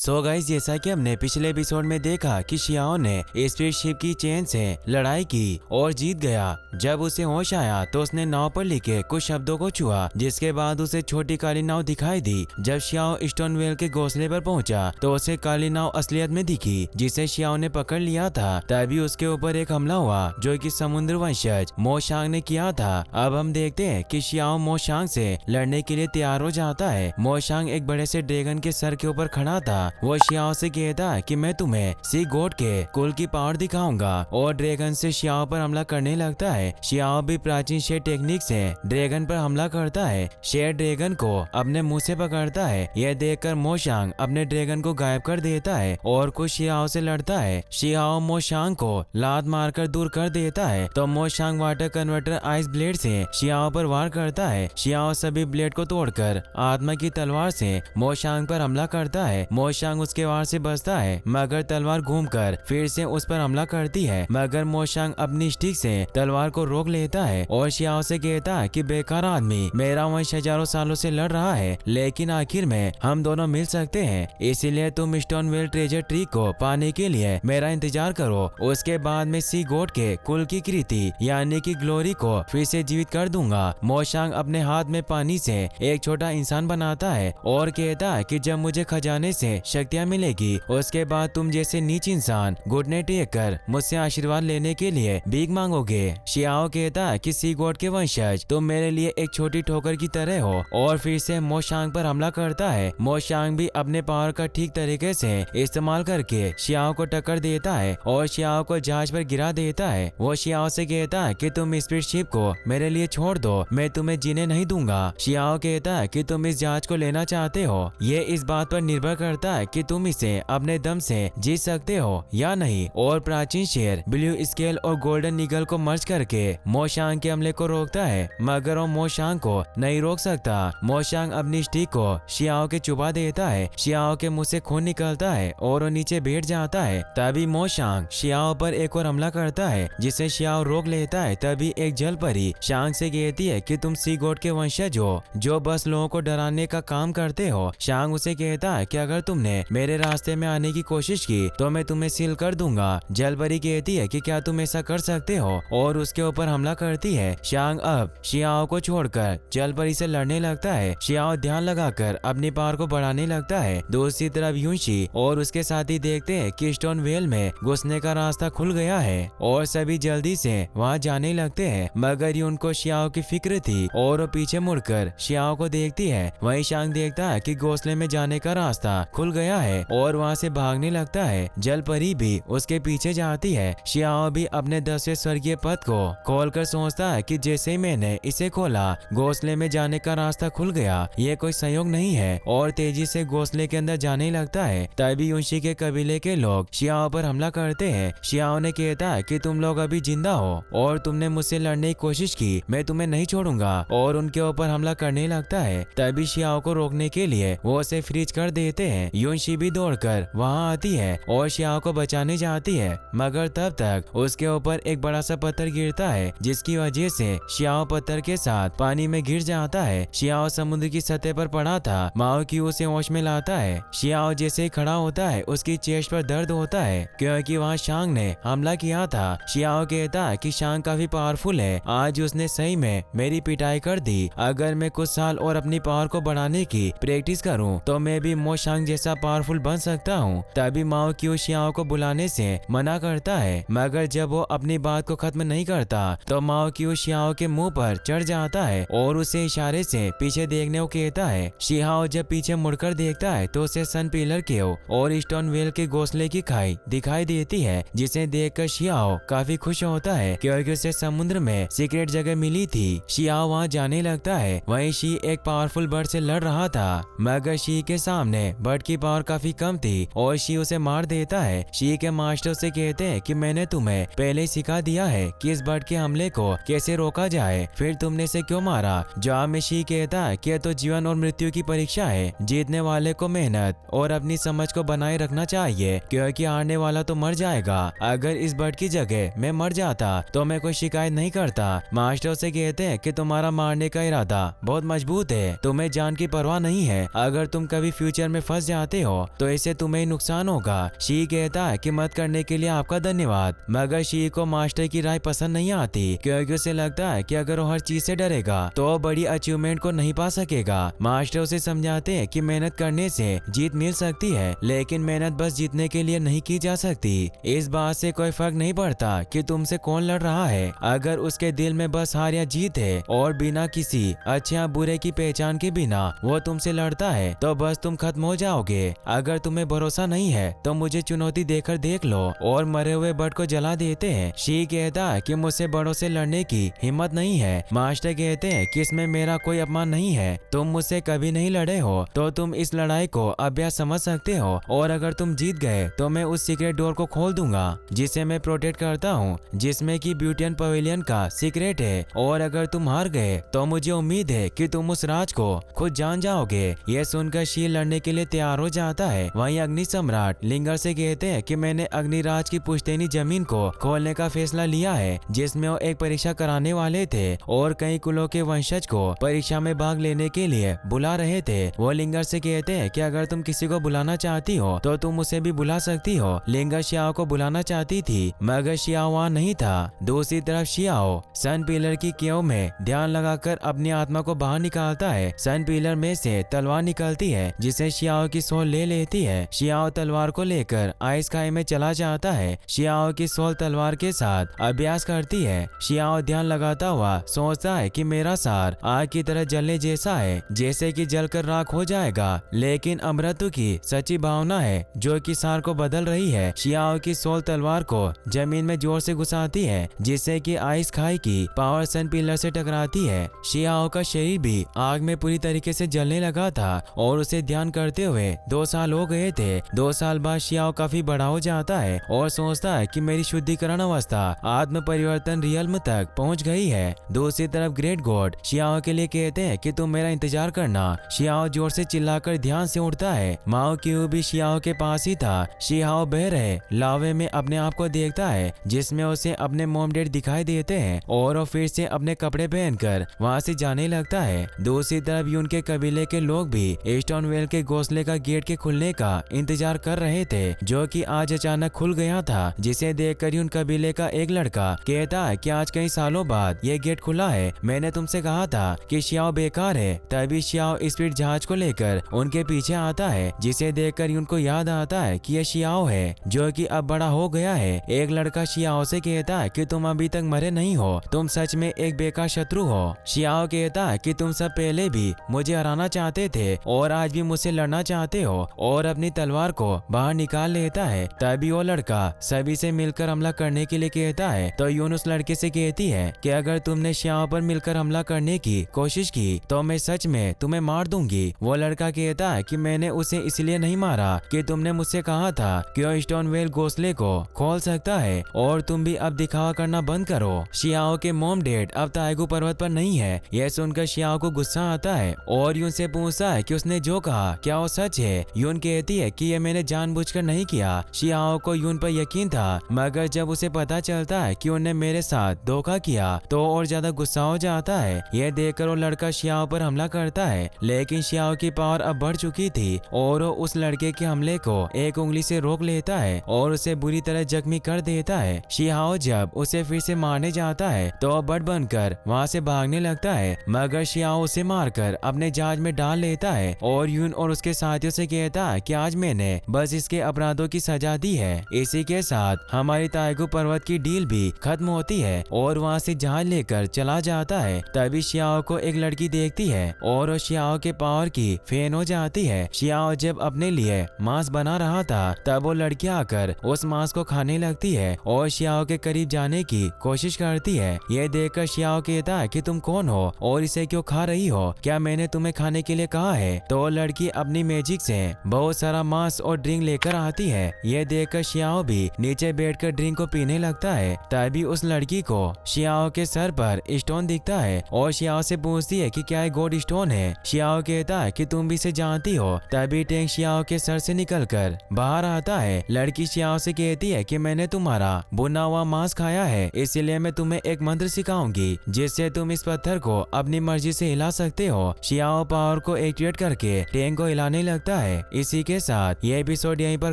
So guys, जैसा कि हमने पिछले एपिसोड में देखा कि शियाओ ने स्पिरिट शिप की चेन से लड़ाई की और जीत गया। जब उसे होश आया तो उसने नाव पर लिखे कुछ शब्दों को छुआ, जिसके बाद उसे छोटी काली नाव दिखाई दी। जब शियाओ स्टोनवेल के घोंसले पर पहुंचा तो उसे काली नाव असलियत में दिखी, जिसे शियाओ ने पकड़ लिया था। तभी उसके ऊपर एक हमला हुआ जो कि समुद्र वंशज मोशांग ने किया था। अब हम देखते हैं कि शियाओ मोशांग से लड़ने के लिए तैयार हो जाता है। मोशांग एक बड़े से ड्रैगन के सर के ऊपर खड़ा था। वो शियाओ से कहता है कि मैं तुम्हें सी गॉड के कुल की पावर दिखाऊंगा, और ड्रैगन से शियाओ पर हमला करने लगता है। शियाओ भी प्राचीन शेर टेक्निक से ड्रैगन पर हमला करता है। शेर ड्रैगन को अपने मुंह से पकड़ता है। यह देखकर मोशांग अपने ड्रैगन को गायब कर देता है और कुछ शियाओ से लड़ता है। शियाओ मोशांग को लात मारकर दूर कर देता है तो मोशांग वाटर कन्वर्टर आइस ब्लेड से शियाओ पर वार करता है। शियाओ सभी ब्लेड को तोड़कर आत्मा की तलवार से मोशांग पर हमला करता है। मोशांग उसके वार से बचता है, मगर तलवार घूमकर फिर से उस पर हमला करती है। मगर मोशांग अपनी स्टिक से तलवार को रोक लेता है और शियाओ से कहता है कि बेकार आदमी, मेरा वंश हजारों सालों से लड़ रहा है, लेकिन आखिर में हम दोनों मिल सकते हैं। इसीलिए तुम स्टोनवेल ट्रेजर ट्री को पाने के लिए मेरा इंतजार करो। उसके बाद मैं सी गॉड के कुल की कृति यानी कि ग्लोरी को फिर से जीवित कर दूंगा। मोशांग अपने हाथ में पानी से एक छोटा इंसान बनाता है और कहता है कि जब मुझे खजाने से शक्तियां मिलेगी, उसके बाद तुम जैसे नीच इंसान घुटने टेक कर मुझसे आशीर्वाद लेने के लिए भीख मांगोगे। शियाओ कहता है कि सी गॉड के वंशज, तुम मेरे लिए एक छोटी ठोकर की तरह हो, और फिर से मोशांग पर हमला करता है। मोशांग भी अपने पावर का ठीक तरीके से इस्तेमाल करके शियाओ को टक्कर देता है और शियाओ को जहाज पर गिरा देता है। वो शियाओ से कहता है कि तुम स्पिरिट शिप को मेरे लिए छोड़ दो, मैं तुम्हें जीने नहीं दूंगा। शियाओ कहता है कि तुम इस जहाज को लेना चाहते हो, ये इस बात पर निर्भर करता है कि तुम इसे अपने दम से जीत सकते हो या नहीं। और प्राचीन शेर ब्लू स्केल और गोल्डन ईगल को मर्ज करके मोशांग के हमले को रोकता है, मगर वो मोशांग को नहीं रोक सकता। मोशांग अपनी स्टिक को शियाओ के चुबा देता है। शियाओ के मुंह से खून निकलता है और वो नीचे बैठ जाता है। तभी मोशांग शियाओ पर एक और हमला करता है, जिसे शियाओ रोक लेता है। तभी एक जल परी शांग से कहती है कि तुम सी गॉड के वंशज हो, जो बस लोगों को डराने का काम करते हो। शांग उसे कहता है कि अगर तुमने मेरे रास्ते में आने की कोशिश की तो मैं तुम्हें सील कर दूंगा। जल परी कहती है कि क्या तुम ऐसा कर सकते हो, और उसके ऊपर हमला करती है। शांग अब शियाओ को छोड़कर जल परी से लड़ने लगता है। शियाओ ध्यान लगाकर अपनी पावर को बढ़ाने लगता है। दूसरी तरफ यूनशी और उसके साथी देखते हैं कि स्टोनवेल में घुसने का रास्ता खुल गया है और सभी जल्दी से वहां जाने लगते हैं, मगर यून को शियाओ की फिक्र थी और वो पीछे मुड़कर शियाओ को देखती है। वहीं शांग देखता है कि घोंसले में जाने का रास्ता खुल गया है और वहां से भागने लगता है। जल परी भी उसके पीछे जाती है। शियाओ भी अपने 10वें स्वर्गीय पद को खोलकर सोचता है कि जैसे ही मैंने इसे खोला, घोंसले में जाने का रास्ता खुल गया, ये कोई संयोग नहीं है, और तेजी से घोंसले के अंदर जाने लगता है। तभी यूनशी के कबीले के लोग शियाओ पर हमला करते हैं। शियाओ ने कहता है कि तुम लोग अभी जिंदा हो और तुमने मुझसे लड़ने की कोशिश की, मैं तुम्हें नहीं छोड़ूंगा, और उनके ऊपर हमला करने लगता है। तभी शियाओ को रोकने के लिए वो उसे फ्रीज कर देते हैं। यूनशी भी दौड़कर वहां आती है और शियाओ को बचाने जाती है, मगर तब तक उसके ऊपर एक बड़ा सा पत्थर गिरता है, जिसकी वजह से शियाओ पत्थर के साथ पानी में गिर जाता है। शियाओ समुद्र की सतह पर पड़ा था। माओ की उसे होश में लाता है। शियाओ जैसे ही खड़ा होता है, उसकी चेस्ट पर दर्द होता है क्योंकि वहाँ शांग ने हमला किया था। शियाओ कहता है कि शांग काफी पावरफुल है, आज उसने सही में मेरी पिटाई कर दी। अगर मैं कुछ साल और अपनी पावर को बढ़ाने की प्रैक्टिस करूं तो मैं भी मोशांग जैसा पावरफुल बन सकता हूं। तभी माओ क्यू शियाओ को बुलाने से मना करता है, मगर जब वो अपनी बात को खत्म नहीं करता तो माओ क्यू शियाओ के मुंह पर चढ़ जाता है और उसे इशारे से पीछे देखने को कहता है। शियाओ जब पीछे मुड़कर देखता है तो उसे सन पिलर के और स्टोनवेल के घोंसले की खाई दिखाई देती है, जिसे देखकर शियाओ काफी खुश होता है क्योंकि उसे समुद्र में सीक्रेट जगह मिली थी। शियाओ वहाँ जाने लगता है। वहीं शी एक पावरफुल बर्ड से लड़ रहा था, मगर शी के सामने बर्ड की पावर काफी कम थी और शी उसे मार देता है। शी के मास्टर से कहते हैं कि मैंने तुम्हें पहले ही सिखा दिया है कि इस बर्ड के हमले को कैसे रोका जाए, फिर तुमने इसे क्यों मारा। जवाब में शी कहता है कि तो जीवन और मृत्यु की परीक्षा है, जीतने वाले को मेहनत और अपनी समझ को बनाए रखना चाहिए, क्योंकि हारने वाला तो मर जाएगा। अगर इस बर्ड की जगह मैं मर जाता तो मैं कोई शिकायत नहीं करता। मास्टर से कहते हैं कि तुम्हारा मारने का इरादा बहुत मजबूत है, तुम्हें जान की परवाह नहीं है। अगर तुम कभी फ्यूचर में फंस जाते चाहते हो तो इससे तुम्हें नुकसान होगा। शी कहता है कि मत करने के लिए आपका धन्यवाद, मगर शी को मास्टर की राय पसंद नहीं आती क्योंकि उसे लगता है कि अगर वो हर चीज से डरेगा तो वो बड़ी अचीवमेंट को नहीं पा सकेगा। मास्टर उसे समझाते हैं कि मेहनत करने से जीत मिल सकती है, लेकिन मेहनत बस जीतने के लिए नहीं की जा सकती। इस बात से कोई फर्क नहीं पड़ता कि तुमसे कौन लड़ रहा है, अगर उसके दिल में बस हार या जीत है और बिना किसी अच्छे या बुरे की पहचान के बिना वो तुमसे लड़ता है तो बस तुम खत्म हो जाओगे। अगर तुम्हें भरोसा नहीं है तो मुझे चुनौती देकर देख लो, और मरे हुए बर्ड को जला देते हैं। शी कहता है कि मुझसे बड़ों से लड़ने की हिम्मत नहीं है। मास्टर कहते हैं कि इसमें मेरा कोई अपमान नहीं है, तुम मुझसे कभी नहीं लड़े हो तो तुम इस लड़ाई को अभ्यास समझ सकते हो, और अगर तुम जीत गए तो मैं उस सीक्रेट डोर को खोल दूंगा जिसे मैं प्रोटेक्ट करता हूँ, जिसमें कि ब्यूटियन पवेलियन का सीक्रेट है, और अगर तुम हार गए तो मुझे उम्मीद है कि तुम उस राज को खुद जान जाओगे। यह सुनकर शी लड़ने के लिए तैयार हो जाता है। वहीं अग्नि सम्राट लिंगर से कहते हैं कि मैंने अग्निराज की पुश्तैनी जमीन को खोलने का फैसला लिया है, जिसमें वो एक परीक्षा कराने वाले थे और कई कुलों के वंशज को परीक्षा में भाग लेने के लिए बुला रहे थे। वो लिंगर से कहते हैं कि अगर तुम किसी को बुलाना चाहती हो तो तुम उसे भी बुला सकती हो। लिंगर शियाओ को बुलाना चाहती थी मगर शियाओ वहाँ नहीं था। दूसरी तरफ शियाओ सन पिलर की केव में ध्यान लगाकर अपनी आत्मा को बाहर निकालता है। सन पिलर में से तलवार निकलती है जिसे शियाओ की सोल ले लेती है। शियाओ तलवार को लेकर आइस खाई में चला जाता है। शियाओ की सोल तलवार के साथ अभ्यास करती है। शियाओ ध्यान लगाता हुआ सोचता है कि मेरा सार आग की तरह जलने जैसा है, जैसे कि जलकर राख हो जाएगा, लेकिन अमृत्यु की सच्ची भावना है जो कि सार को बदल रही है। शियाओ की सोल तलवार को जमीन में जोर से घुसाती है जिससे कि आइस खाई की पावर सन पिलर से टकराती है। शियाओ का शरीर भी आग में पूरी तरीके से जलने लगा था और उसे ध्यान करते हुए 2 साल हो गए थे। 2 साल बाद शियाओ काफी बड़ा हो जाता है और सोचता है कि मेरी शुद्धिकरण अवस्था आत्म परिवर्तन रियल्म तक पहुंच गई है। दूसरी तरफ ग्रेट गॉड शियाओ के लिए कहते हैं कि तुम मेरा इंतजार करना। शियाओ जोर से चिल्लाकर ध्यान से उठता है। माओ क्यू भी शियाओ के पास ही था। शियाओ बह रहे लावे में अपने आप को देखता है जिसमें उसे अपने मॉम डैड दिखाई देते हैं और वो फिर से अपने कपड़े पहनकर वहां से जाने लगता है। दूसरी तरफ यून के कबीले के लोग भी स्टोनवेल के घोंसले का गेट के खुलने का इंतजार कर रहे थे, जो कि आज अचानक खुल गया था, जिसे देखकर यून कबीले का एक लड़का कहता है कि आज कई सालों बाद ये गेट खुला है। मैंने तुमसे कहा था कि शियाओ बेकार है। तभी शियाओ स्पीड जहाज को लेकर उनके पीछे आता है, जिसे देखकर यून को याद आता है कि ये शियाओ है जो कि अब बड़ा हो गया है। एक लड़का शियाओ से कहता है कि तुम अभी तक मरे नहीं हो, तुम सच में एक बेकार शत्रु हो। शियाओ कहता है कि तुम सब पहले भी मुझे हराना चाहते थे और आज भी मुझसे लड़ना चाहते हो, और अपनी तलवार को बाहर निकाल लेता है। तभी वो लड़का सभी से मिलकर हमला करने के लिए कहता है तो यून उस लड़के से कहती है कि अगर तुमने शियाओ पर मिलकर हमला करने की कोशिश की तो मैं सच में तुम्हें मार दूंगी। वो लड़का कहता है कि मैंने उसे इसलिए नहीं मारा कि तुमने मुझसे कहा था कि वो स्टोनवेल घोंसले को खोल सकता है, और तुम भी अब दिखावा करना बंद करो। शियाओ के मॉम डैड अब ताइगू पर्वत पर नहीं है। यह सुनकर शियाओ को गुस्सा आता है और यून से पूछता है कि उसने जो कहा क्या वो सच है। यून कहती है कि ये मैंने जानबूझकर नहीं किया। शियाओ को यून पर यकीन था, मगर जब उसे पता चलता है कि उन्होंने मेरे साथ धोखा किया तो और ज्यादा गुस्सा हो जाता है। यह देखकर वो लड़का शियाओ पर हमला करता है, लेकिन शियाओ की पावर अब बढ़ चुकी थी और वो उस लड़के के हमले को एक उंगली से रोक लेता है और उसे बुरी तरह जख्मी कर देता है। शियाओ जब उसे फिर से मारने जाता है तो वो बर्ड बनकर वहाँ से भागने लगता है, मगर शियाओ उसे मारकर अपने जहाज में डाल लेता है और यून और उसके साथियों से कहता है कि आज मैंने बस इसके अपराधों की सजा दी है। इसी के साथ हमारी ताइगू पर्वत की डील भी खत्म होती है और वहाँ से जहाज लेकर चला जाता है। तभी शियाओ को एक लड़की देखती है और वो शियाओ के पावर की फैन हो जाती है। शियाओ जब अपने लिए मांस बना रहा था तब वो लड़की आकर उस मांस को खाने लगती है और शियाओ के करीब जाने की कोशिश करती है। यह देखकर शियाओ कहता है कि तुम कौन हो और इसे क्यों खा रही हो, क्या मैंने तुम्हें खाने के लिए कहा है? तो वो लड़की अपनी मैजिक से बहुत सारा मांस और ड्रिंक लेकर आती है। यह देखकर शियाओ भी नीचे बैठकर ड्रिंक को पीने लगता है। तभी उस लड़की को शियाओ के सर पर स्टोन दिखता है और शियाओ से पूछती है कि क्या ये गॉड स्टोन है। शियाओ कहता है कि तुम भी इसे जानती हो। तभी टैंक शियाओ के सर से निकलकर बाहर आता है। लड़की शियाओ से कहती है कि मैंने तुम्हारा भुना हुआ मांस खाया है, इसलिए मैं तुम्हें एक मंत्र सिखाऊंगी जिससे तुम इस पत्थर को अपनी मर्जी से हिला सकते हो। शियाओ पावर को एक्टिवेट करके टैंक को हिलाने लगता लगता है। इसी के साथ ये एपिसोड यहीं पर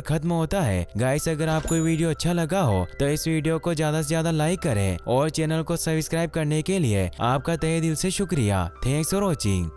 खत्म होता है। गाइस, अगर आपको वीडियो अच्छा लगा हो तो इस वीडियो को ज्यादा से ज्यादा लाइक करें और चैनल को सब्सक्राइब करने के लिए आपका तहे दिल से शुक्रिया। Thanks for watching.